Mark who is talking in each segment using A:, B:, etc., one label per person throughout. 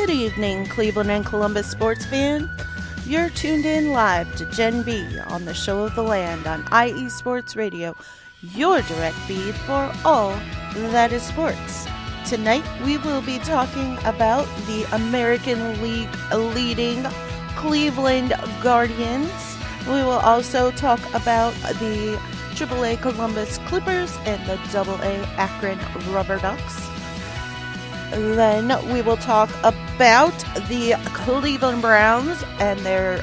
A: Good evening, Cleveland and Columbus sports fan. You're tuned in live to Gen B on the Show of the Land on IE Sports Radio, your direct feed for all that is sports. Tonight we will be talking about the American League leading Cleveland Guardians. We will also talk about the AAA Columbus Clippers and the AA Akron Rubber Ducks. Then we will talk about the Cleveland Browns and their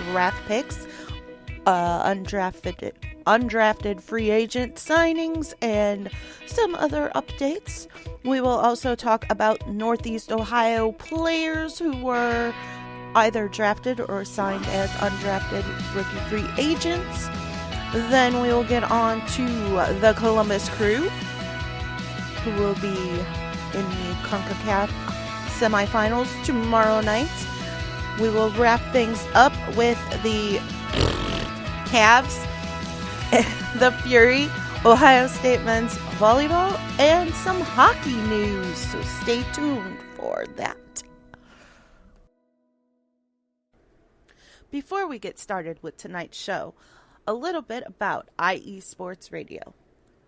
A: draft picks, undrafted free agent signings, and some other updates. We will also talk about Northeast Ohio players who were either drafted or signed as undrafted rookie free agents. Then we will get on to the Columbus Crew, who will be in the Concacaf Semifinals tomorrow night. We will wrap things up with the Cavs, the Fury, Ohio State men's volleyball, and some hockey news, so stay tuned for that. Before we get started with tonight's show, a little bit about IE Sports Radio.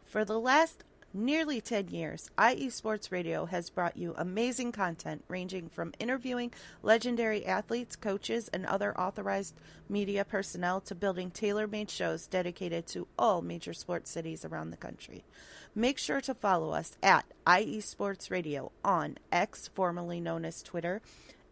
A: For the last nearly 10 years, IE Sports Radio has brought you amazing content ranging from interviewing legendary athletes, coaches, and other authorized media personnel to building tailor-made shows dedicated to all major sports cities around the country. Make sure to follow us at IE Sports Radio on X, formerly known as Twitter,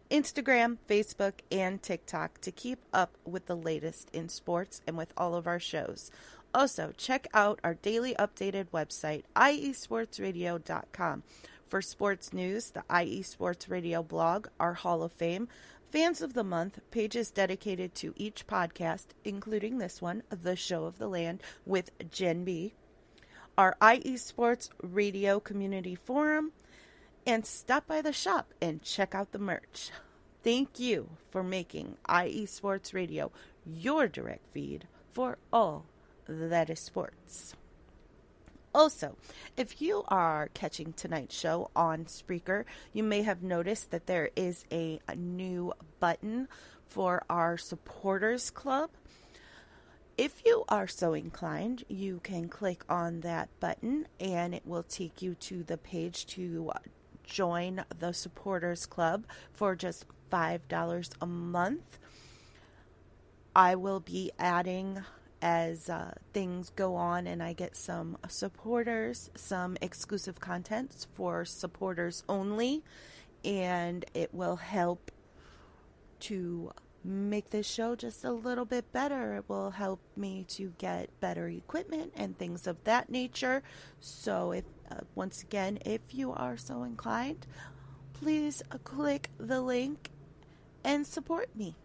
A: Instagram, Facebook, and TikTok to keep up with the latest in sports and with all of our shows. Also, check out our daily updated website, iesportsradio.com, for sports news, the IE Sports Radio blog, our Hall of Fame, Fans of the Month, pages dedicated to each podcast, including this one, The Show of the Land with Gen B, our IE Sports Radio Community Forum, and stop by the shop and check out the merch. Thank you for making IE Sports Radio your direct feed for all that is sports. Also, if you are catching tonight's show on Spreaker, you may have noticed that there is a new button for our supporters club. If you are so inclined, you can click on that button and it will take you to the page to join the supporters club for just $5 a month. I will be adding, as things go on and I get some supporters, some exclusive content for supporters only, and it will help to make this show just a little bit better. It will help me to get better equipment and things of that nature. So if once again, if you are so inclined, please click the link and support me.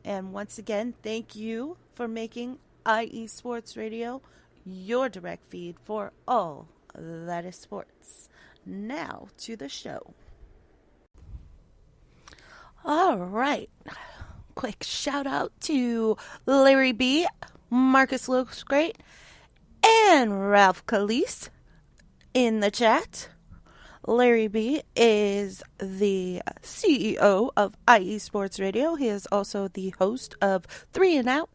A: And once again, thank you for making IE Sports Radio your direct feed for all that is sports. Now to the show. All right. Quick shout out to Larry B, Marcus Looks Great, and Ralph Calise in the chat. Larry B is the CEO of IE Sports Radio. He is also the host of Three and Out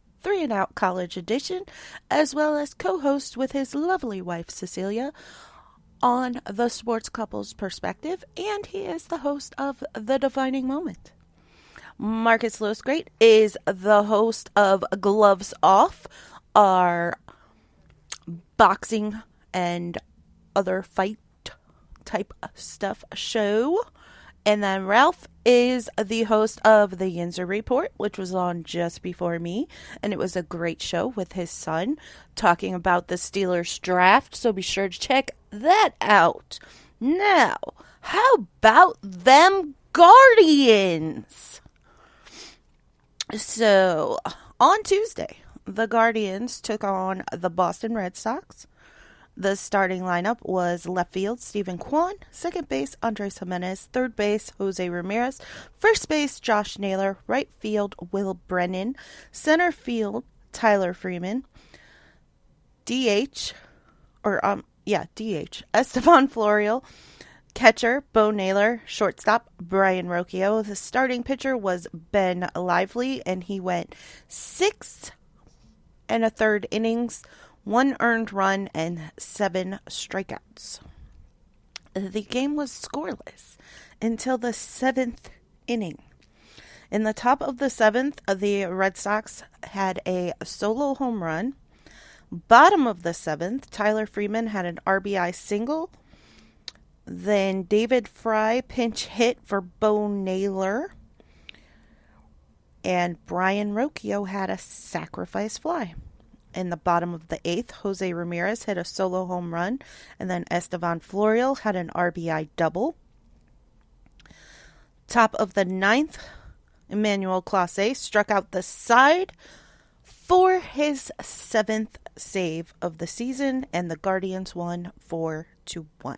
A: College Edition, as well as co-host with his lovely wife Cecilia on the Sports Couples Perspective, and he is the host of The Defining Moment. Marcus Lewis Great is the host of Gloves Off, our boxing and other fight type stuff show. And then Ralph is the host of the Yinzer Report, which was on just before me. And it was a great show with his son talking about the Steelers draft. So be sure to check that out. Now, how about them Guardians? So, on Tuesday, the Guardians took on the Boston Red Sox. The starting lineup was left field, Stephen Kwan, second base, Andres Jimenez, third base, Jose Ramirez, first base, Josh Naylor, right field, Will Brennan, center field, Tyler Freeman, DH, Esteban Florial, Catcher, Bo Naylor. Shortstop, Brian Rocchio. The starting pitcher was Ben Lively, and he went 6 1/3 innings, 1 earned run, and 7 strikeouts. The game was scoreless until the 7th inning. In the top of the 7th, the Red Sox had a solo home run. Bottom of the 7th, Tyler Freeman had an RBI single. Then David Fry pinch hit for Bo Naylor. And Brian Rocchio had a sacrifice fly. In the bottom of the 8th, Jose Ramirez hit a solo home run. And then Estevan Florial had an RBI double. Top of the 9th, Emmanuel Clase struck out the side for his 7th save of the season, and the Guardians won 4-1.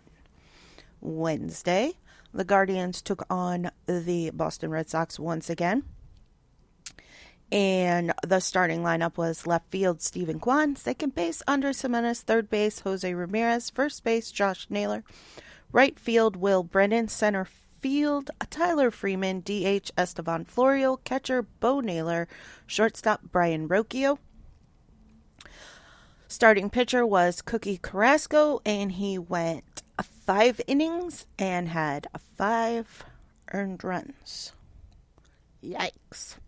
A: Wednesday, the Guardians took on the Boston Red Sox once again. And the starting lineup was left field, Stephen Kwan, second base, Andres Jimenez, third base, Jose Ramirez, first base, Josh Naylor, right field, Will Brennan, center field, Tyler Freeman, DH, Estevan Florial, catcher, Bo Naylor, shortstop, Brian Rocchio. Starting pitcher was Cookie Carrasco, and he went 5 innings and had 5 earned runs. Yikes.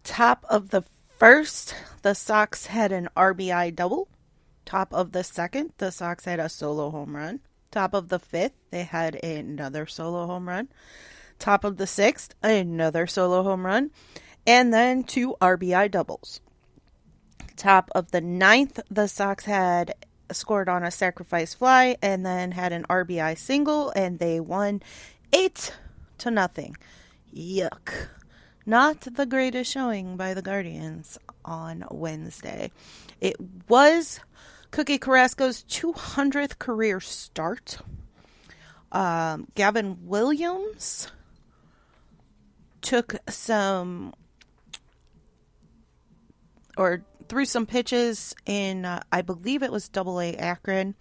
A: Top of the 1st, the Sox had an RBI double. Top of the 2nd, the Sox had a solo home run. Top of the 5th, they had another solo home run. Top of the 6th, another solo home run. And then 2 RBI doubles. Top of the 9th, the Sox had scored on a sacrifice fly and then had an RBI single, and they won 8-0. Yuck. Not the greatest showing by the Guardians on Wednesday. It was Cookie Carrasco's 200th career start. Gavin Williams threw some pitches in, I believe it was AA Akron,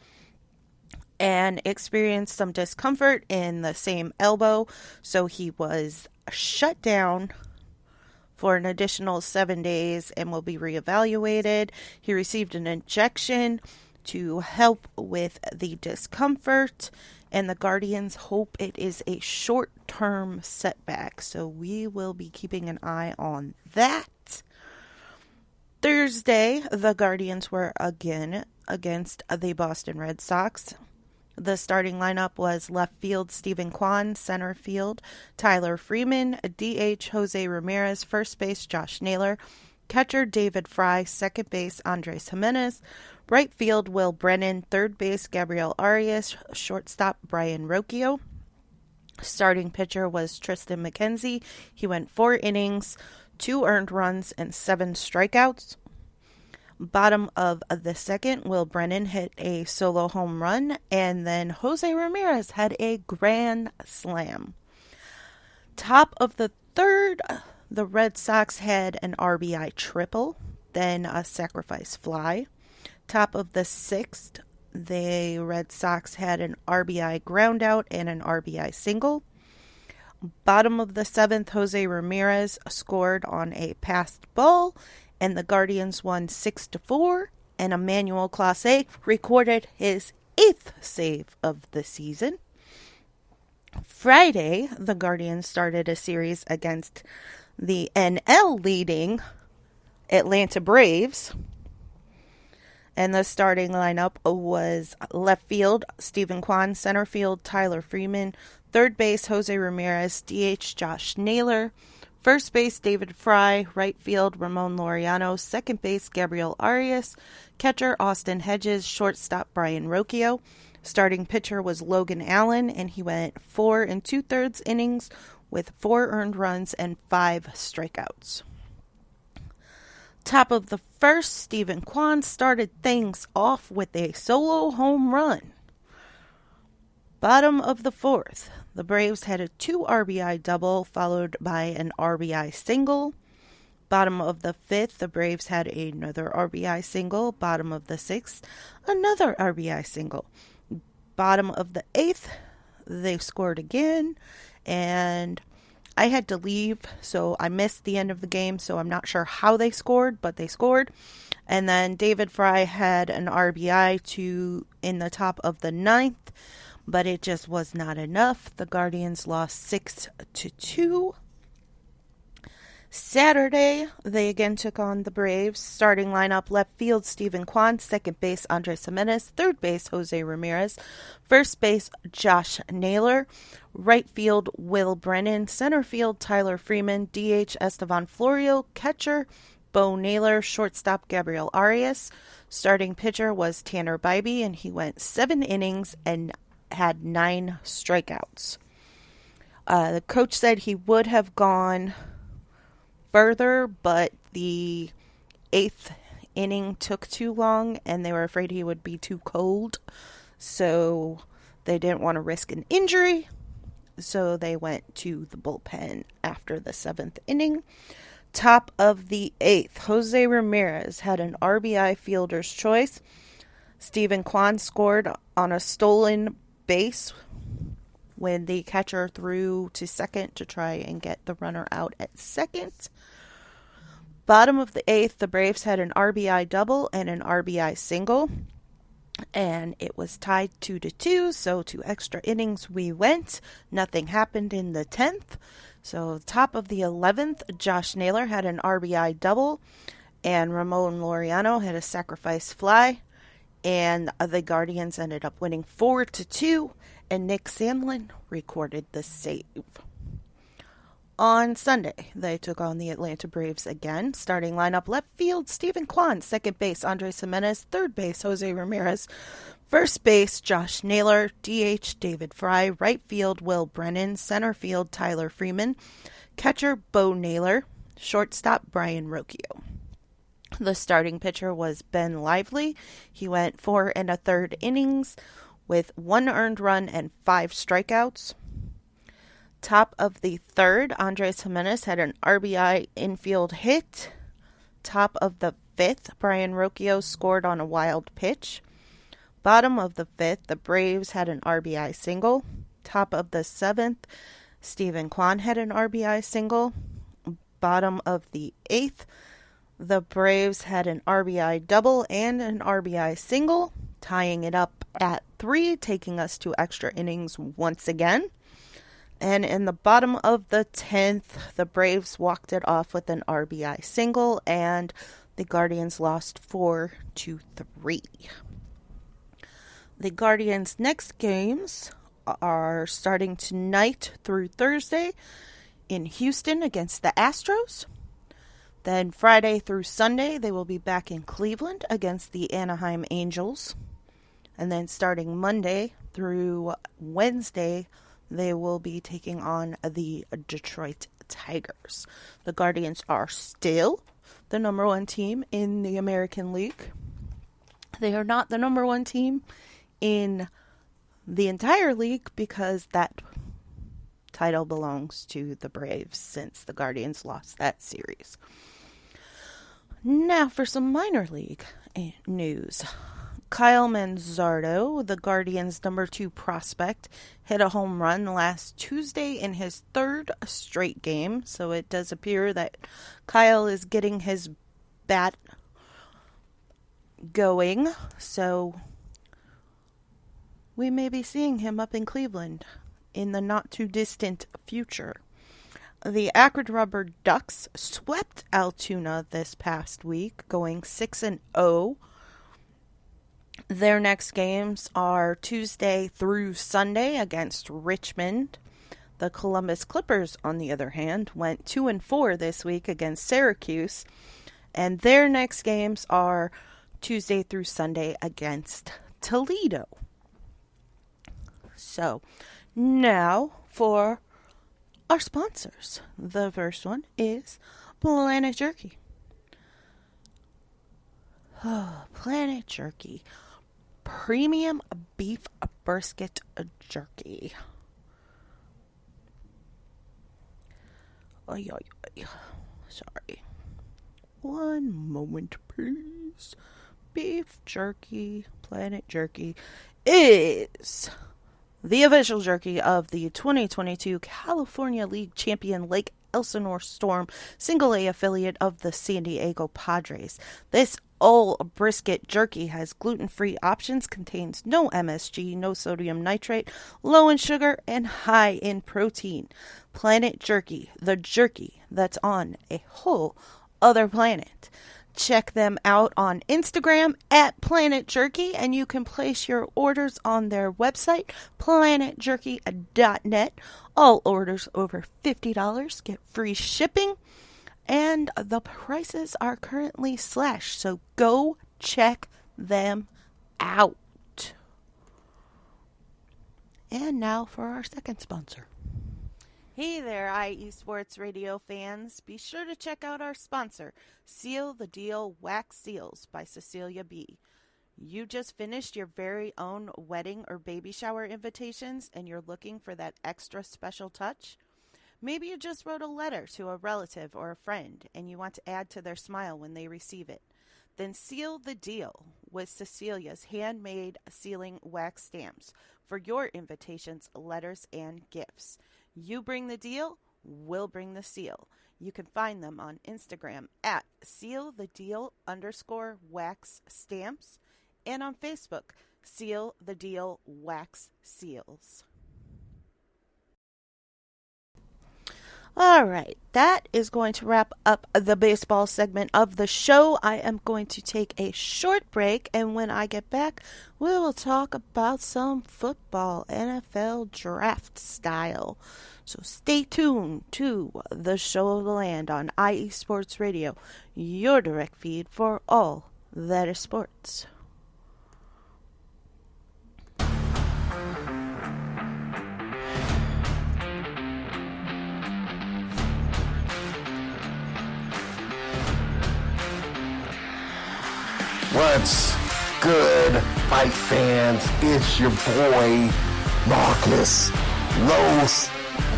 A: and experienced some discomfort in the same elbow, so he was shut down for an additional 7 days and will be reevaluated. He received an injection to help with the discomfort, and the Guardians hope it is a short-term setback, so we will be keeping an eye on that. Thursday, the Guardians were again against the Boston Red Sox. The starting lineup was left field, Stephen Kwan, center field, Tyler Freeman, DH, Jose Ramirez, first base, Josh Naylor, catcher, David Fry, second base, Andres Jimenez, right field, Will Brennan, third base, Gabriel Arias, shortstop, Brian Rocchio. Starting pitcher was Tristan McKenzie. He went 4 innings, 2 earned runs, and 7 strikeouts. Bottom of the 2nd, Will Brennan hit a solo home run, and then Jose Ramirez had a grand slam. Top of the 3rd, the Red Sox had an RBI triple, then a sacrifice fly. Top of the 6th, the Red Sox had an RBI groundout and an RBI single. Bottom of the 7th, Jose Ramirez scored on a passed ball, and the Guardians won 6-4, and Emmanuel Clase recorded his 8th save of the season. Friday, the Guardians started a series against the NL leading Atlanta Braves, and the starting lineup was left field, Stephen Kwan, center field, Tyler Freeman, third base, Jose Ramirez, DH, Josh Naylor, first base, David Fry, right field, Ramon Laureano, second base, Gabriel Arias, catcher, Austin Hedges, shortstop, Brian Rocchio. Starting pitcher was Logan Allen, and he went 4 2/3 innings with 4 earned runs and 5 strikeouts. Top of the 1st, Stephen Kwan started things off with a solo home run. Bottom of the 4th, the Braves had a 2 RBI double followed by an RBI single. Bottom of the 5th, the Braves had another RBI single. Bottom of the 6th, another RBI single. Bottom of the 8th, they scored again, and I had to leave, so I missed the end of the game, so I'm not sure how they scored, but they scored. And then David Fry had an RBI in the top of the ninth, but it just was not enough. The Guardians lost 6-2. Saturday, they again took on the Braves. Starting lineup: left field, Stephen Kwan; second base, Andres Jimenez; third base, Jose Ramirez; first base, Josh Naylor; right field, Will Brennan; center field, Tyler Freeman; DH, Estevan Florio; catcher, Bo Naylor; shortstop, Gabriel Arias. Starting pitcher was Tanner Bybee, and he went 7 innings and had 9 strikeouts. The coach said he would have gone further, but the 8th inning took too long, and they were afraid he would be too cold, so they didn't want to risk an injury, so they went to the bullpen after the 7th inning. Top of the 8th, Jose Ramirez had an RBI fielder's choice. Stephen Kwan scored on a stolen base when the catcher threw to second to try and get the runner out at second. Bottom of the 8th, the Braves had an RBI double and an RBI single, and it was tied 2-2, so 2 extra innings we went. Nothing happened in the 10th. So top of the 11th, Josh Naylor had an RBI double, and Ramon Laureano had a sacrifice fly, and the Guardians ended up winning 4-2, and Nick Sandlin recorded the save. On Sunday, they took on the Atlanta Braves again. Starting lineup: left field, Stephen Kwan; second base, Andres Jimenez; third base, Jose Ramirez; first base, Josh Naylor; DH, David Fry; right field, Will Brennan; center field, Tyler Freeman; catcher, Bo Naylor; shortstop, Brian Rocchio. The starting pitcher was Ben Lively. He went 4 1/3 innings with 1 earned run and 5 strikeouts. Top of the 3rd, Andres Jimenez had an RBI infield hit. Top of the 5th, Brian Rocchio scored on a wild pitch. Bottom of the 5th, the Braves had an RBI single. Top of the 7th, Stephen Kwan had an RBI single. Bottom of the 8th, the Braves had an RBI double and an RBI single, tying it up at 3, taking us to extra innings once again. And in the bottom of the 10th, the Braves walked it off with an RBI single, and the Guardians lost 4-3. The Guardians' next games are starting tonight through Thursday in Houston against the Astros. Then Friday through Sunday, they will be back in Cleveland against the Anaheim Angels. And then starting Monday through Wednesday, they will be taking on the Detroit Tigers. The Guardians are still the number 1 team in the American League. They are not the number 1 team in the entire league because that title belongs to the Braves since the Guardians lost that series. Now for some minor league news. Kyle Manzardo, the Guardians' number 2 prospect, hit a home run last Tuesday in his 3rd straight game. So it does appear that Kyle is getting his bat going. So we may be seeing him up in Cleveland in the not too distant future. The Akron Rubber Ducks swept Altoona this past week, going 6-0. Their next games are Tuesday through Sunday against Richmond. The Columbus Clippers, on the other hand, went 2-4 this week against Syracuse. And their next games are Tuesday through Sunday against Toledo. So, now for our sponsors. The first one is Planet Jerky. Planet Jerky. Premium beef brisket jerky. Sorry. One moment, please. Beef jerky, Planet Jerky, is the official jerky of the 2022 California League champion Lake Elsinore Storm, single A affiliate of the San Diego Padres. This all brisket jerky has gluten-free options, contains no MSG, no sodium nitrate, low in sugar, and high in protein. Planet Jerky, the jerky that's on a whole other planet. Check them out on Instagram at Planet Jerky, and you can place your orders on their website, planetjerky.net. All orders over $50 get free shipping, and the prices are currently slashed, so go check them out. And now for our second sponsor. Hey there, IE Sports Radio fans. Be sure to check out our sponsor, Seal the Deal Wax Seals by Cecilia B. You just finished your very own wedding or baby shower invitations and you're looking for that extra special touch? Maybe you just wrote a letter to a relative or a friend and you want to add to their smile when they receive it. Then seal the deal with Cecilia's handmade sealing wax stamps for your invitations, letters, and gifts. You bring the deal, we'll bring the seal. You can find them on Instagram at sealthedeal_wax stamps and on Facebook, Seal the Deal Wax Seals. All right, that is going to wrap up the baseball segment of the show. I am going to take a short break, and when I get back, we will talk about some football, NFL draft style. So stay tuned to the show of the land on IE Sports Radio, your direct feed for all that is sports.
B: What's good, fight fans? It's your boy, Marcus Los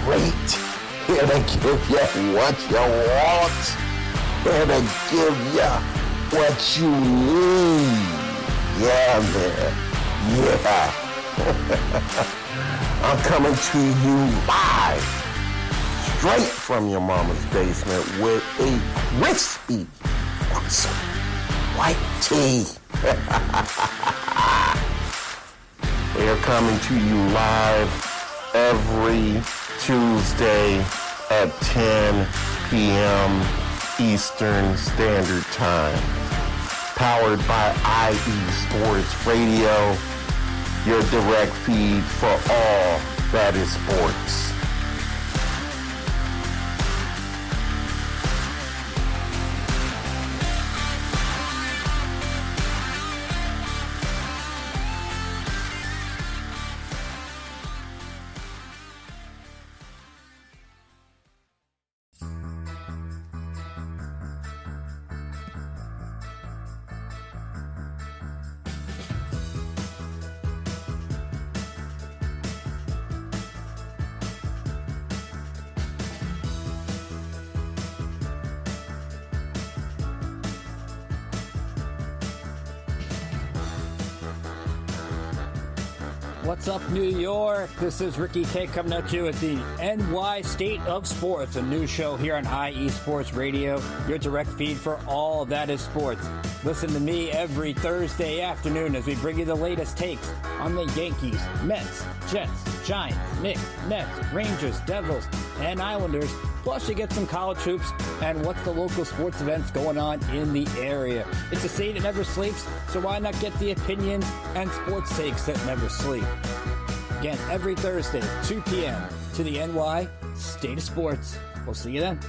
B: Great, here to give you what you want, here to give you what you need. Yeah, man. Yeah. I'm coming to you live, straight from your mama's basement with a crispy white tea. We are coming to you live every Tuesday at 10 p.m. Eastern Standard Time. Powered by IE Sports Radio, your direct feed for all that is sports.
C: What's up, New York? This is Ricky K coming at you at the NY State of Sports, a new show here on IE Sports Radio, your direct feed for all that is sports. Listen to me every Thursday afternoon as we bring you the latest takes on the Yankees, Mets, Jets, Giants, Knicks, Nets, Rangers, Devils, and Islanders. Plus, you get some college hoops and what's the local sports events going on in the area. It's a state that never sleeps, so why not get the opinions and sports takes that never sleep? Again, every Thursday, 2 p.m. to the NY State of Sports. We'll see you then.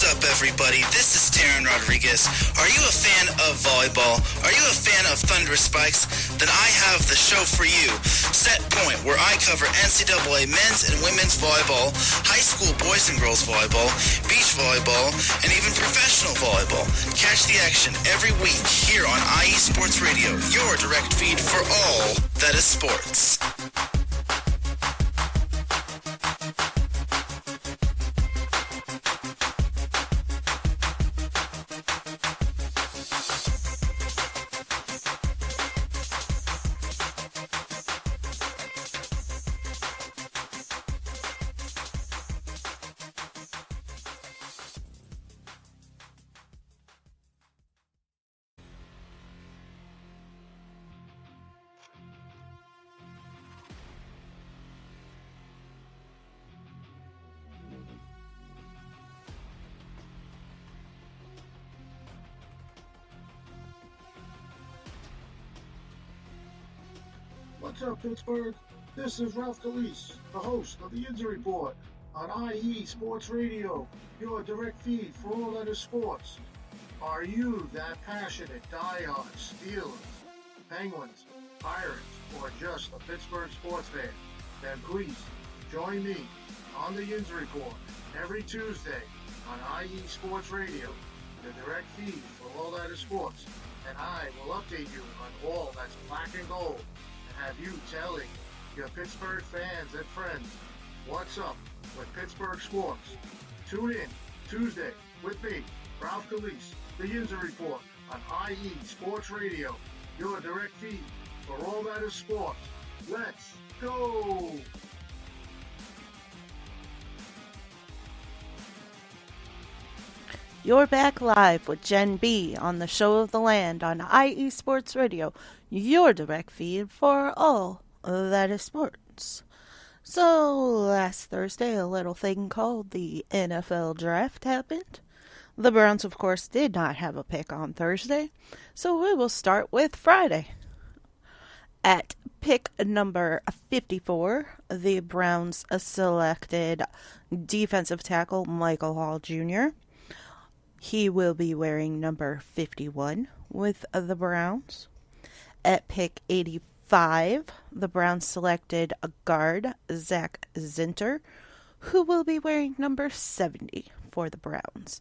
D: up, everybody? This is Taryn Rodriguez. Are you a fan of volleyball? Are you a fan of Thunder Spikes? Then I have the show for you, Set Point, where I cover NCAA men's and women's volleyball, high school boys and girls volleyball, beach volleyball, and even professional volleyball. Catch the action every week here on IE Sports Radio, your direct feed for all that is sports.
E: What's up, Pittsburgh? This is Ralph Calise, the host of the Injury Report on IE Sports Radio, your direct feed for all that is sports. Are you that passionate die-hard Steelers, Penguins, Pirates, or just a Pittsburgh sports fan? Then please join me on the Injury Report every Tuesday on IE Sports Radio, the direct feed for all that is sports. And I will update you on all that's black and gold. Have you telling your Pittsburgh fans and friends what's up with Pittsburgh sports. Tune in Tuesday with me, Ralph Calise, the Injury Report on IE Sports Radio, your direct feed for all that is sports. Let's go!
A: You're back live with Jen B on the Show of the Land on IE Sports Radio, your direct feed for all that is sports. So, last Thursday, a little thing called the NFL Draft happened. The Browns, of course, did not have a pick on Thursday, so we will start with Friday. At pick number 54, the Browns selected defensive tackle Michael Hall Jr. He will be wearing number 51 with the Browns. At pick 85, the Browns selected a guard, Zach Zinter, who will be wearing number 70 for the Browns.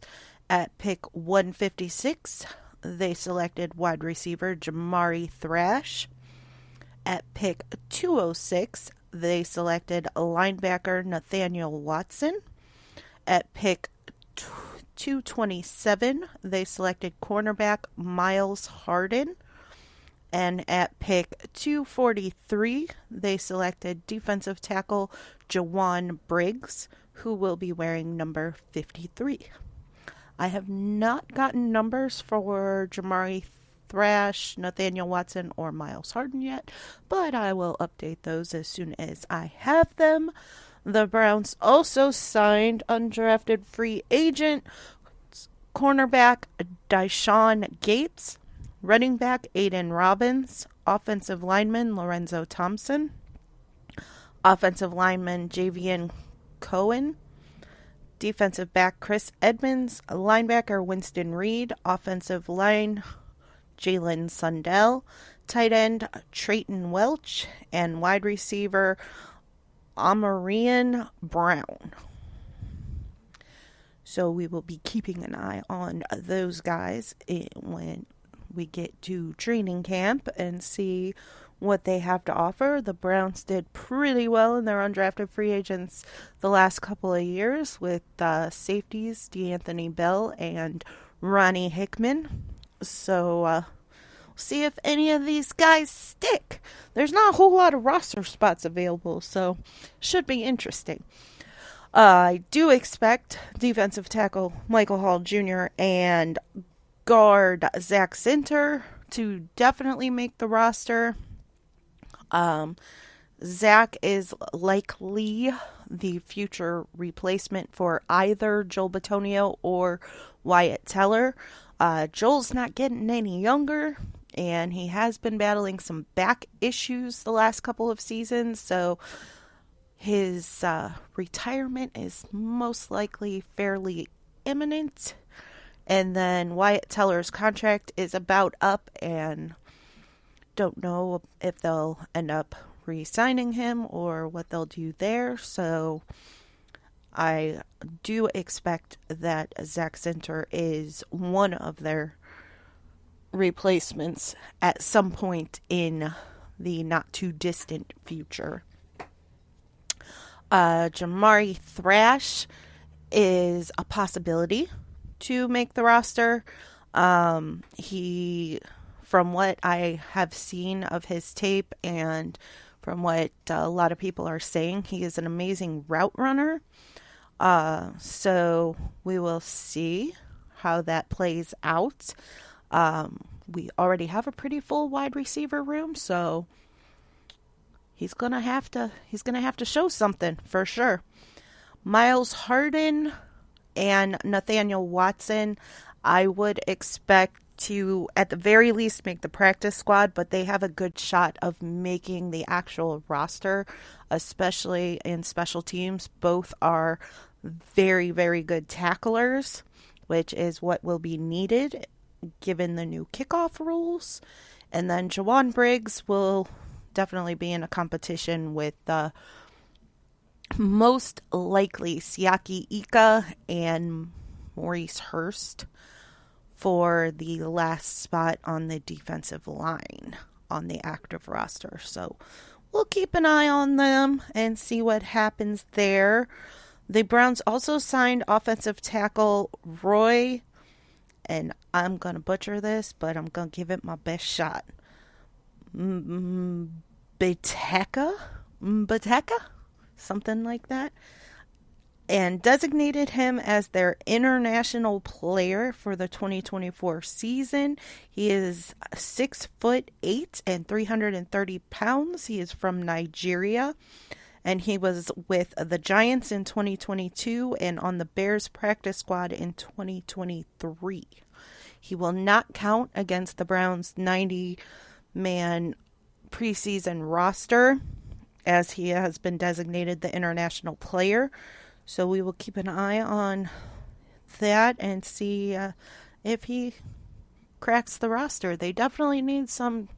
A: At pick 156, they selected wide receiver Jamari Thrash. At pick 206, they selected linebacker Nathaniel Watson. At pick 227, they selected cornerback Miles Harden. And at pick 243, they selected defensive tackle Jawan Briggs, who will be wearing number 53. I have not gotten numbers for Jamari Thrash, Nathaniel Watson, or Miles Harden yet, but I will update those as soon as I have them. The Browns also signed undrafted free agent cornerback Dyshawn Gates, running back Aiden Robbins, offensive lineman Lorenzo Thompson, offensive lineman Javian Cohen, defensive back Chris Edmonds, linebacker Winston Reed, offensive line Jalen Sundell, tight end Trayton Welch, and wide receiver Amarian Brown. So we will be keeping an eye on those guys when we get to training camp and see what they have to offer. The Browns did pretty well in their undrafted free agents the last couple of years with safeties DeAnthony Bell and Ronnie Hickman. So see if any of these guys stick. There's not a whole lot of roster spots available, so should be interesting. I do expect defensive tackle Michael Hall Jr. and guard Zach Zinter to definitely make the roster. Zach is likely the future replacement for either Joel Bitonio or Wyatt Teller. Joel's not getting any younger, and he has been battling some back issues the last couple of seasons, so his retirement is most likely fairly imminent. And then Wyatt Teller's contract is about up, and don't know if they'll end up re-signing him or what they'll do there. So I do expect that Zach Center is one of their replacements at some point in the not too distant future. Jamari Thrash is a possibility to make the roster. He, from what I have seen of his tape and from what a lot of people are saying, he is an amazing route runner. So we will see how that plays out. We already have a pretty full wide receiver room, so he's gonna have to show something for sure. Miles Harden and Nathaniel Watson, I would expect to, at the very least, make the practice squad, but they have a good shot of making the actual roster, especially in special teams. Both are very, very good tacklers, which is what will be needed given the new kickoff rules. And then Jawan Briggs will definitely be in a competition with most likely Siaki Ika and Maurice Hurst for the last spot on the defensive line on the active roster. So we'll keep an eye on them and see what happens there. The Browns also signed offensive tackle Roy, and I'm going to butcher this, but I'm going to give it my best shot. Bateka? Something like that. And designated him as their international player for the 2024 season. He is 6'8" and 330 pounds. He is from Nigeria. And he was with the Giants in 2022 and on the Bears practice squad in 2023. He will not count against the Browns' 90-man preseason roster, as he has been designated the international player. So we will keep an eye on that and see if he cracks the roster. They definitely need some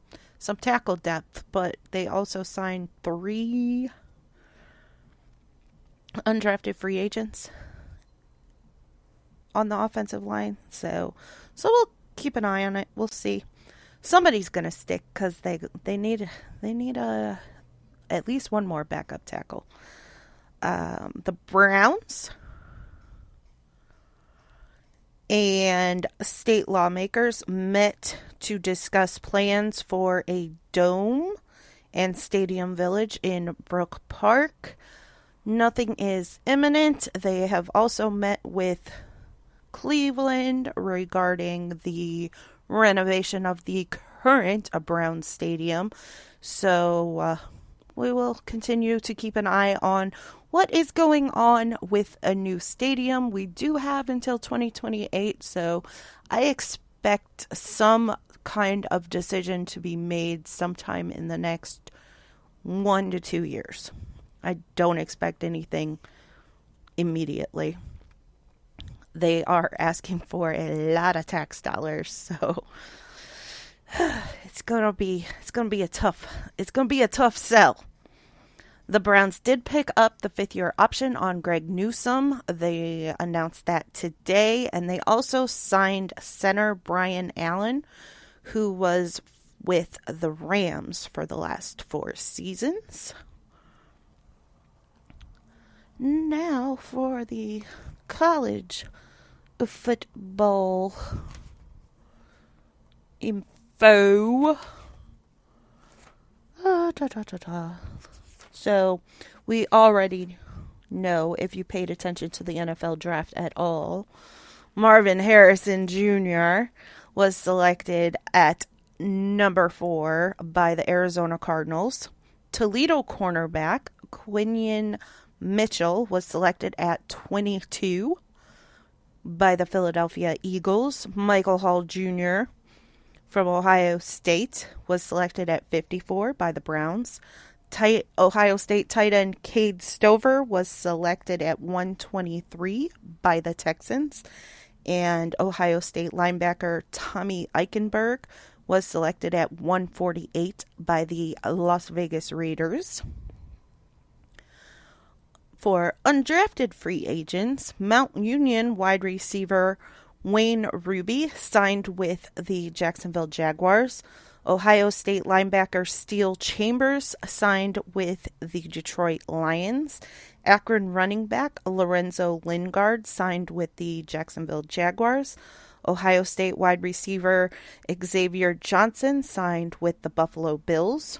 A: tackle depth, but they also signed 3 undrafted free agents on the offensive line. So we'll keep an eye on it. We'll see. Somebody's going to stick because they need at least one more backup tackle. The Browns and state lawmakers met to discuss plans for a dome and stadium village in Brook Park. Nothing is imminent. They have also met with Cleveland regarding the renovation of the current Browns stadium. So we will continue to keep an eye on what is going on with a new stadium. We do have until 2028, so I expect some kind of decision to be made sometime in the next 1 to 2 years. I don't expect anything immediately. They are asking for a lot of tax dollars, so it's gonna be a tough sell. The Browns did pick up the 5th-year option on Greg Newsome. They announced that today, and they also signed center Brian Allen, who was with the Rams for the last 4 seasons. Now for the college football info. So we already know, if you paid attention to the NFL draft at all, Marvin Harrison Jr. was selected at number 4 by the Arizona Cardinals. Toledo cornerback Quinion Mitchell was selected at 22 by the Philadelphia Eagles. Michael Hall Jr. from Ohio State was selected at 54 by the Browns. Ohio State tight end Cade Stover was selected at 123 by the Texans, and Ohio State linebacker Tommy Eichenberg was selected at 148 by the Las Vegas Raiders. For undrafted free agents, Mount Union wide receiver Wayne Ruby signed with the Jacksonville Jaguars. Ohio State linebacker Steele Chambers signed with the Detroit Lions. Akron running back Lorenzo Lingard signed with the Jacksonville Jaguars. Ohio State wide receiver Xavier Johnson signed with the Buffalo Bills.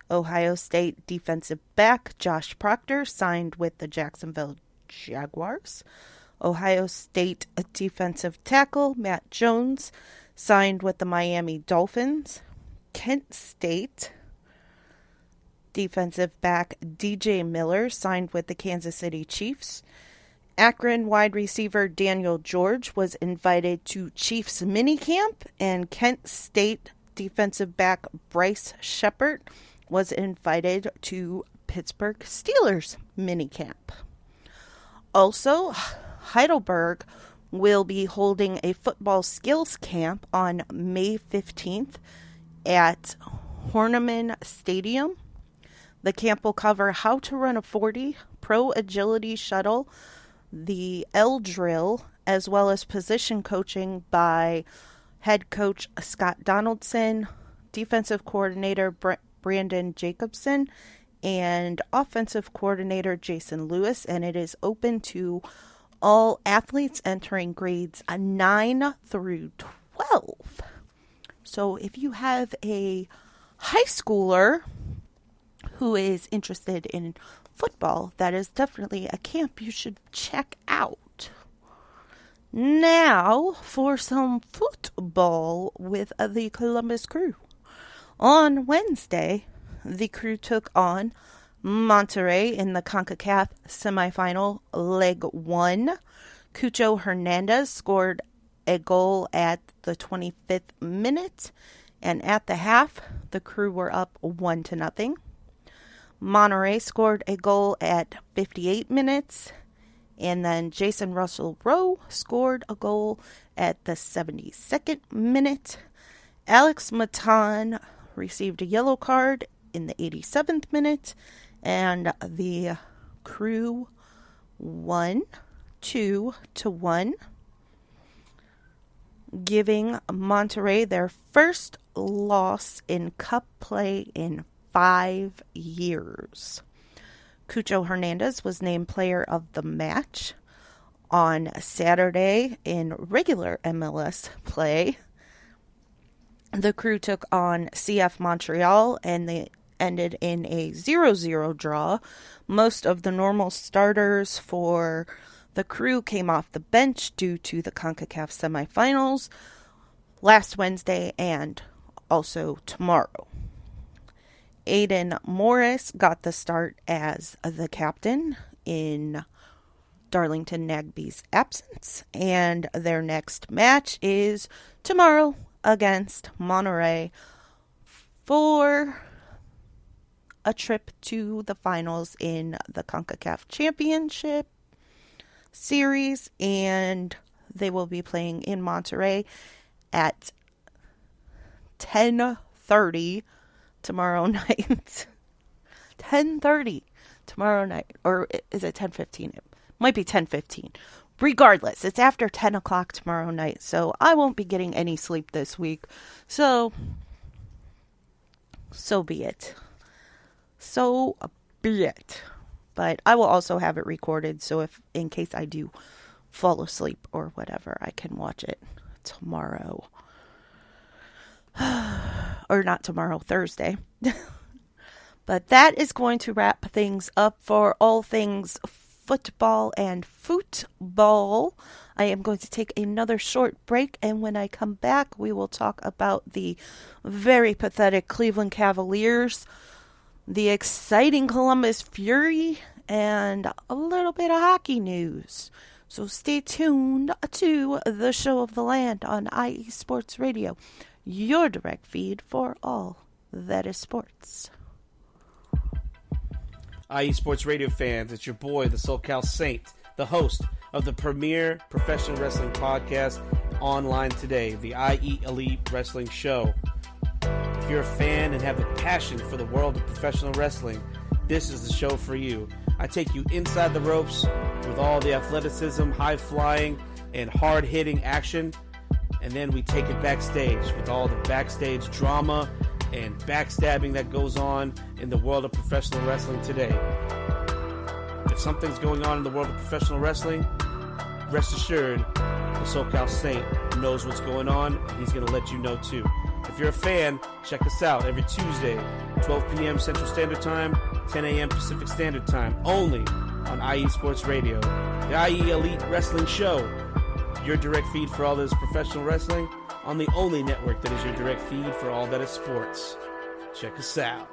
A: Ohio State defensive back Josh Proctor signed with the Jacksonville Jaguars. Ohio State defensive tackle Matt Jones signed with the Miami Dolphins. Kent State defensive back DJ Miller signed with the Kansas City Chiefs. Akron wide receiver Daniel George was invited to Chiefs minicamp, and Kent State defensive back Bryce Shepard was invited to Pittsburgh Steelers minicamp. Also, Heidelberg will be holding a football skills camp on May 15th at Horniman Stadium. The camp will cover how to run a 40, pro agility shuttle, the L drill, as well as position coaching by head coach Scott Donaldson, defensive coordinator Brandon Jacobson, and offensive coordinator Jason Lewis, and it is open to all athletes entering grades 9 through 12. So if you have a high schooler who is interested in football, that is definitely a camp you should check out. Now for some football with the Columbus Crew. On Wednesday, the Crew took on Monterrey in the Concacaf Semifinal, Leg 1. Cucho Hernandez scored a goal at the 25th minute, and at the half, the Crew were up 1-0. Monterrey scored a goal at 58 minutes, and then Jason Russell Rowe scored a goal at the 72nd minute. Alex Matan received a yellow card in the 87th minute, and the Crew won 2-1, giving Monterrey their first loss in cup play in 5 years. Cucho Hernandez was named player of the match. On Saturday in regular MLS play, the Crew took on CF Montreal, and they ended in a 0-0 draw. Most of the normal starters for the Crew came off the bench due to the CONCACAF semifinals last Wednesday and also tomorrow. Aiden Morris got the start as the captain in Darlington Nagbe's absence, and their next match is tomorrow against Monterrey for a trip to the finals in the CONCACAF Championship Series, and they will be playing in Monterrey at 10:30 tomorrow night. 10:30 tomorrow night, or is it 10:15? It might be 10:15. Regardless, it's after 10 o'clock tomorrow night, so I won't be getting any sleep this week. So be it. So be it. But I will also have it recorded, so if in case I do fall asleep or whatever, I can watch it tomorrow. Or not tomorrow, Thursday. But that is going to wrap things up for all things football and football. I am going to take another short break, and when I come back, we will talk about the very pathetic Cleveland Cavaliers, the exciting Columbus Fury, and a little bit of hockey news. So stay tuned to the show of the land on IE Sports Radio, your direct feed for all that is sports.
F: IE Sports Radio fans, it's your boy, the SoCal Saint, the host of the premier professional wrestling podcast online today, the IE Elite Wrestling Show. If you're a fan and have a passion for the world of professional wrestling, this is the show for you. I take you inside the ropes with all the athleticism, high-flying, and hard-hitting action, and then we take it backstage with all the backstage drama and backstabbing that goes on in the world of professional wrestling today. If something's going on in the world of professional wrestling, rest assured, the SoCal Saint knows what's going on, and he's going to let you know too. If you're a fan, check us out every Tuesday, 12 p.m. Central Standard Time, 10 a.m. Pacific Standard Time, only on IE Sports Radio. The IE Elite Wrestling Show, your direct feed for all that is professional wrestling, on the only network that is your direct feed for all that is sports. Check us out.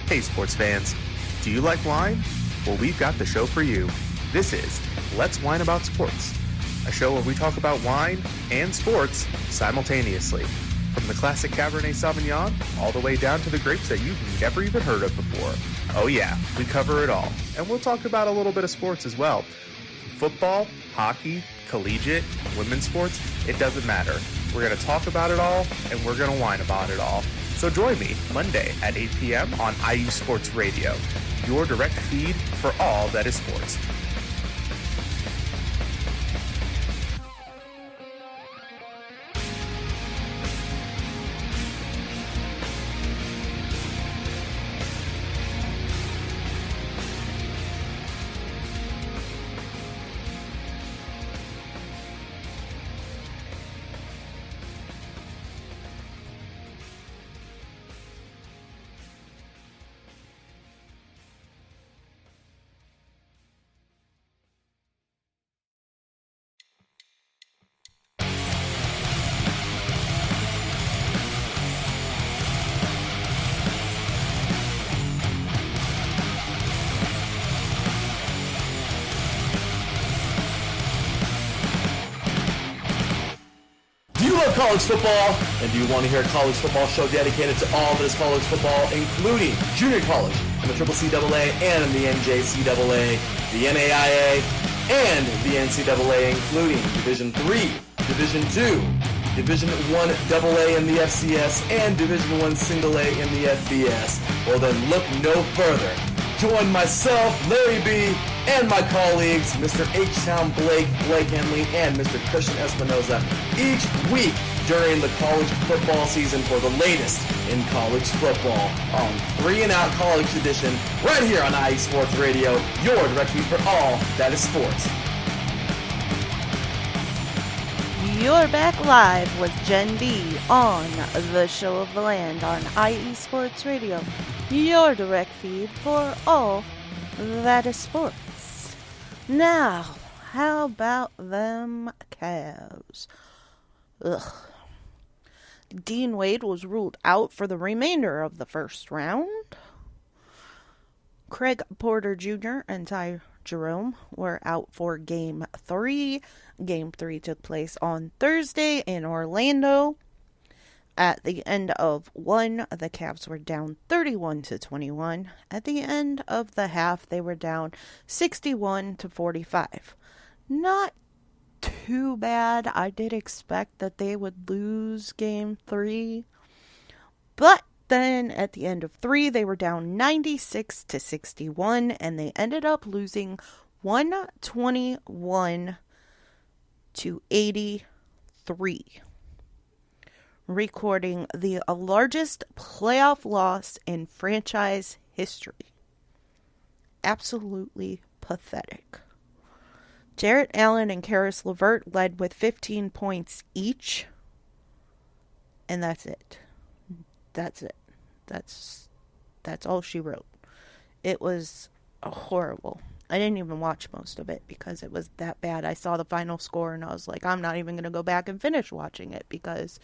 G: Hey sports fans, do you like wine? Well, we've got the show for you. This is Let's Wine About Sports, a show where we talk about wine and sports simultaneously. From the classic Cabernet Sauvignon all the way down to the grapes that you've never even heard of before. Oh yeah, we cover it all. And we'll talk about a little bit of sports as well. Football, hockey, collegiate, women's sports, it doesn't matter. We're going to talk about it all, and we're going to whine about it all. So join me Monday at 8 p.m. on IU Sports Radio, your direct feed for all that is sports.
H: College football, and do you want to hear a college football show dedicated to all that is college football, including junior college and the CCCAA and the NJCAA, the NAIA, and the NCAA, including Division III, Division II, Division I AA in the FCS, and Division I Single A in the FBS? Well then look no further. Join myself, Larry B., and my colleagues, Mr. H-Town Blake Henley, and Mr. Christian Espinoza, each week during the college football season for the latest in college football on 3 and Out College Edition, right here on IE Sports Radio, your direct feed for all that is sports.
A: You're back live with Jen B on the Show of the Land on IE Sports Radio, your direct feed for all that is sports. Now, how about them Cavs? Ugh. Dean Wade was ruled out for the remainder of the first round. Craig Porter Jr. and Ty Jerome were out for Game 3. Game 3 took place on Thursday in Orlando. At the end of one, the Cavs were down 31-21. At the end of the half, they were down 61-45. Not too bad. I did expect that they would lose Game 3. But then at the end of 3, they were down 96-61, and they ended up losing 121 to 83, recording the largest playoff loss in franchise history. Absolutely pathetic. Jarrett Allen and Karis LeVert led with 15 points each. And that's it. That's it. That's all she wrote. It was horrible. I didn't even watch most of it because it was that bad. I saw the final score and I was like, I'm not even going to go back and finish watching it because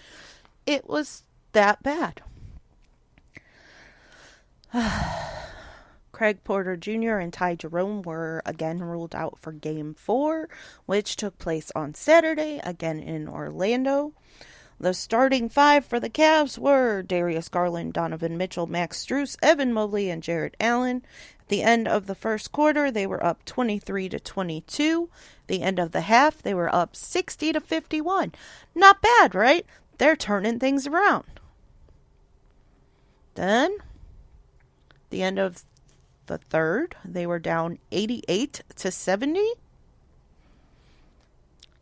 A: it was that bad. Craig Porter Jr. and Ty Jerome were again ruled out for Game 4, which took place on Saturday, again in Orlando. The starting five for the Cavs were Darius Garland, Donovan Mitchell, Max Strus, Evan Mobley, and Jarrett Allen. At the end of the first quarter, they were up 23-22. The end of the half, they were up 60-51. Not bad, right? They're turning things around. Then, the end of the third, they were down 88-70.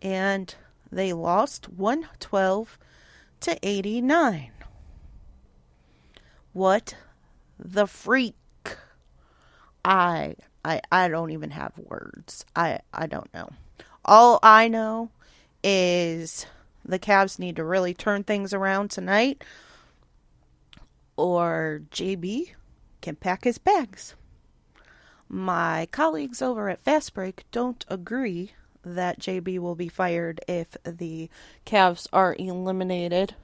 A: And they lost 112-89. What the freak? I don't even have words. I don't know. All I know is the Cavs need to really turn things around tonight, or JB can pack his bags. My colleagues over at Fast Break don't agree that JB will be fired if the Cavs are eliminated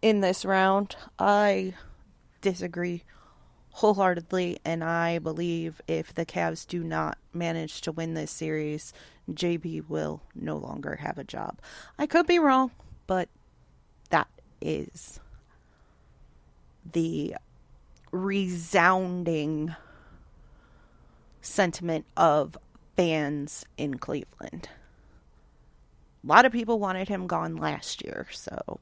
A: in this round. I disagree wholeheartedly, and I believe if the Cavs do not manage to win this series, JB will no longer have a job. I could be wrong, but that is the resounding sentiment of fans in Cleveland. A lot of people wanted him gone last year, so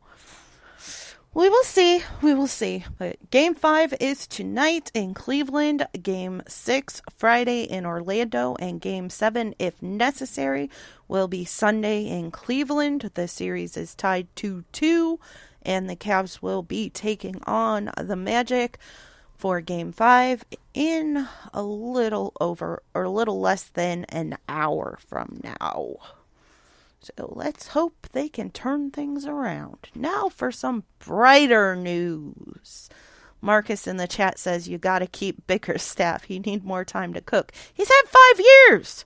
A: we will see. We will see. But Game 5 is tonight in Cleveland. Game 6 Friday in Orlando. And Game 7, if necessary, will be Sunday in Cleveland. The series is tied 2-2. And the Cavs will be taking on the Magic for Game 5 in a little less than an hour from now. So let's hope they can turn things around. Now for some brighter news. Marcus in the chat says you got to keep Bickerstaff. He need more time to cook. He's had 5 years.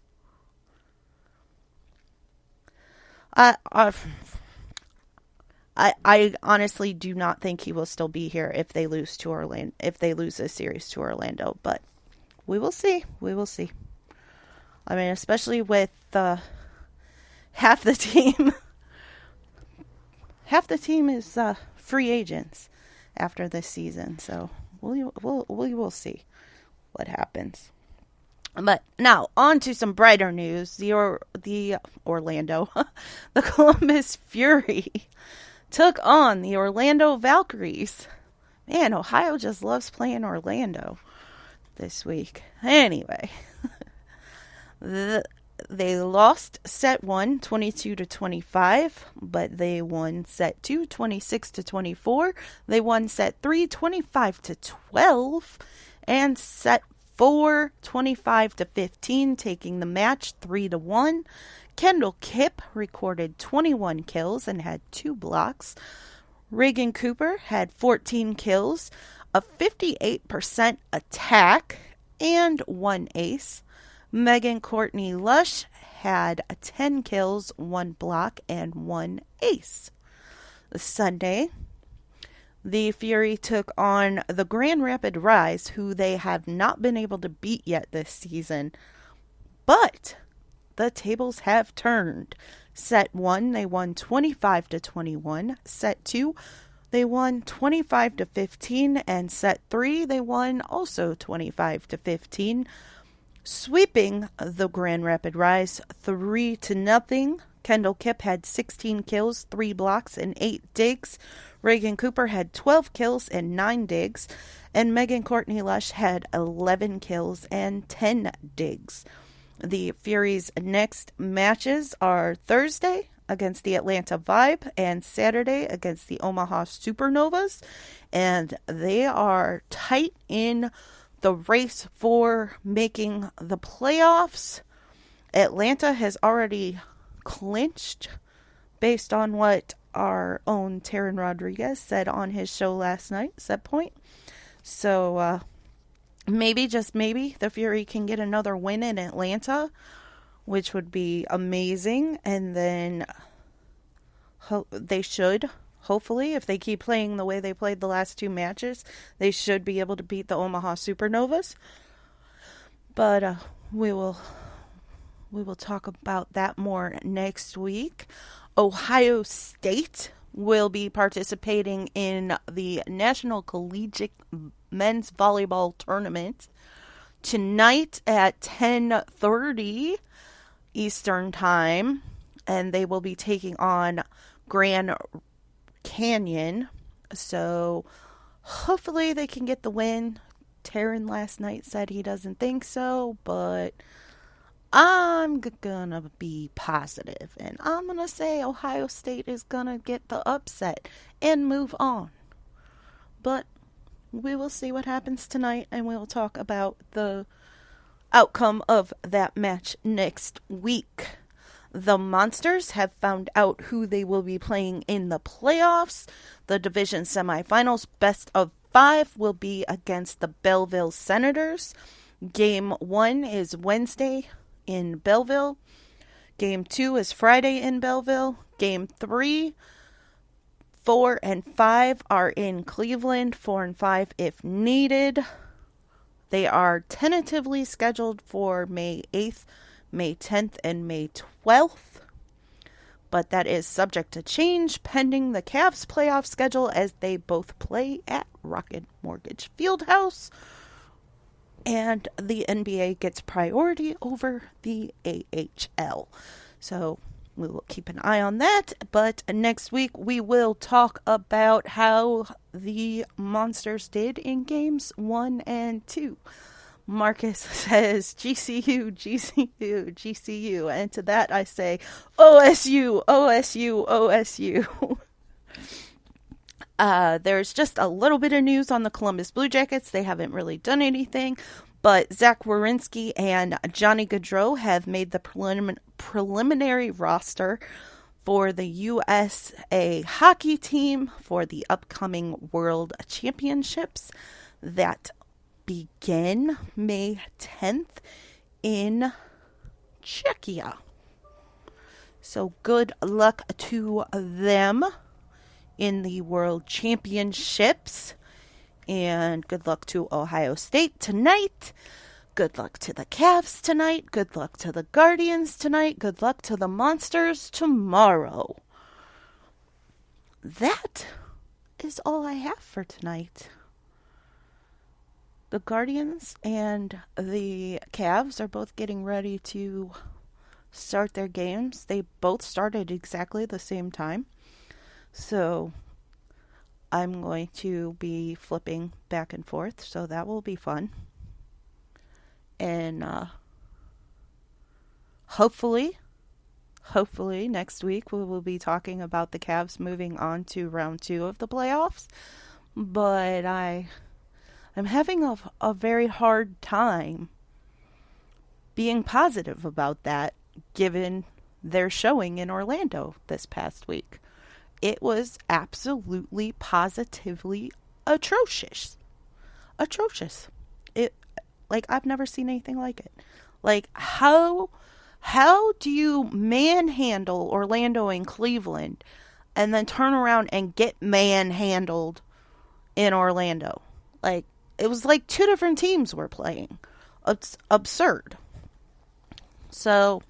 A: I honestly do not think he will still be here if they lose to Orlando. If they lose this series to Orlando, but we will see. We will see. I mean, especially with half the team is free agents after this season, so we will see what happens. But now on to some brighter news. The Orlando, the Columbus Fury took on the Orlando Valkyries. Man, Ohio just loves playing Orlando this week. Anyway, they lost set 1, 22-25, but they won set 2, 26-24. They won set 3, 25-12, and set 4, 25-15, taking the match 3-1. Kendall Kipp recorded 21 kills and had 2 blocks. Reagan Cooper had 14 kills, a 58% attack, and 1 ace. Megan Courtney Lush had 10 kills, 1 block, and 1 ace. Sunday, the Fury took on the Grand Rapids Rise, who they have not been able to beat yet this season. But the tables have turned. Set 1, they won 25-21. Set 2, they won 25-15. And set 3, they won also 25-15. Sweeping the Grand Rapids Rise 3-0. Kendall Kipp had 16 kills, 3 blocks, and 8 digs. Reagan Cooper had 12 kills and 9 digs. And Megan Courtney Lush had 11 kills and 10 digs. The Fury's next matches are Thursday against the Atlanta Vibe and Saturday against the Omaha Supernovas. And they are tight in the race for making the playoffs. Atlanta has already clinched based on what our own Taryn Rodriguez said on his show last night, Set Point. So maybe, just maybe, the Fury can get another win in Atlanta, which would be amazing. And then they should, hopefully, if they keep playing the way they played the last two matches, they should be able to beat the Omaha Supernovas. But we will talk about that more next week. Ohio State will be participating in the National Collegiate Men's Volleyball Tournament tonight at 10:30 Eastern Time, and they will be taking on Grand Canyon. So hopefully they can get the win. Taryn last night said he doesn't think so, but I'm gonna be positive, and I'm gonna say Ohio State is gonna get the upset and move on. But we will see what happens tonight, and we will talk about the outcome of that match next week. The Monsters have found out who they will be playing in the playoffs. The division semifinals, best of 5, will be against the Belleville Senators. Game 1 is Wednesday in Belleville. Game 2 is Friday in Belleville. Game 3, 4, and 5 are in Cleveland. 4 and 5 if needed. They are tentatively scheduled for May 8th, May 10th, and May 12th. But that is subject to change pending the Cavs playoff schedule, as they both play at Rocket Mortgage Fieldhouse. And the NBA gets priority over the AHL. So we will keep an eye on that. But next week we will talk about how the Monsters did in games 1 and 2. Marcus says GCU, GCU, GCU. And to that I say OSU, OSU, OSU. There's just a little bit of news on the Columbus Blue Jackets. They haven't really done anything, but Zach Werenski and Johnny Gaudreau have made the preliminary roster for the USA hockey team for the upcoming World Championships that begin May 10th in Czechia. So good luck to them in the World Championships, and good luck to Ohio State tonight. Good luck to the Cavs tonight. Good luck to the Guardians tonight. Good luck to the Monsters tomorrow. That is all I have for tonight. The Guardians and the Cavs are both getting ready to start their games. They both started exactly the same time. So I'm going to be flipping back and forth, so that will be fun. And hopefully next week we will be talking about the Cavs moving on to round 2 of the playoffs. But I'm having a very hard time being positive about that, given their showing in Orlando this past week. It was absolutely, positively atrocious. Atrocious. I've never seen anything like it. Like, how do you manhandle Orlando and Cleveland and then turn around and get manhandled in Orlando? Like, it was like 2 different teams were playing. It's absurd. So,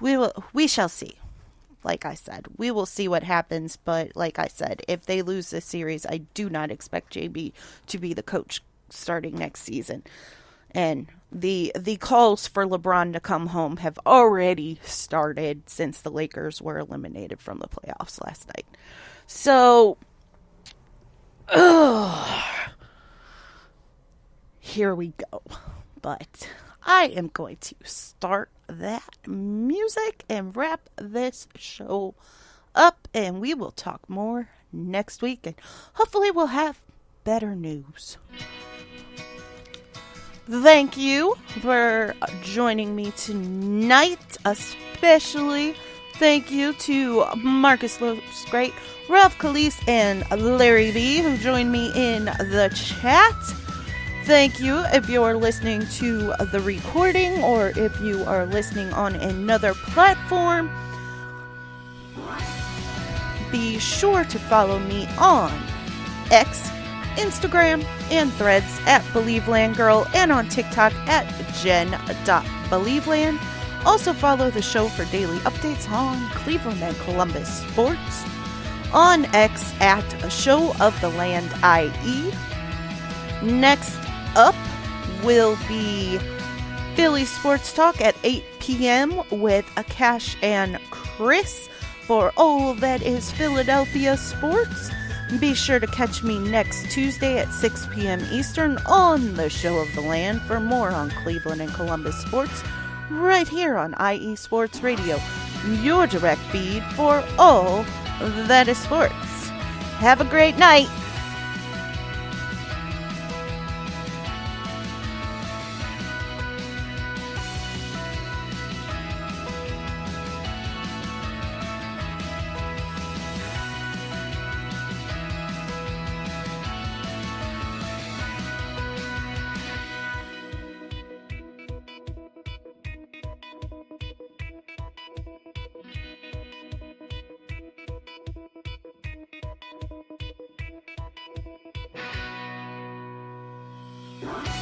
A: we shall see. Like I said, we will see what happens, but like I said, if they lose this series, I do not expect JB to be the coach starting next season. And the calls for LeBron to come home have already started since the Lakers were eliminated from the playoffs last night. So, here we go. But I am going to start that music and wrap this show up, and we will talk more next week, and hopefully we'll have better news. Thank you for joining me tonight, especially thank you to Marcus Lopes Great, Ralph Calise, and Larry B, who joined me in the chat. Thank you if you're listening to the recording or if you are listening on another platform. Be sure to follow me on X, Instagram, and Threads at BelieveLandGirl, and on TikTok at jen.believeland. Also follow the show for daily updates on Cleveland and Columbus sports. On X at Show of the Land IE. Next up will be Philly Sports Talk at 8 p.m. with Akash and Chris for all that is Philadelphia sports. Be sure to catch me next Tuesday at 6 p.m. Eastern on the Show of the Land for more on Cleveland and Columbus sports right here on IE Sports Radio, your direct feed for all that is sports. Have a great night.
I: What?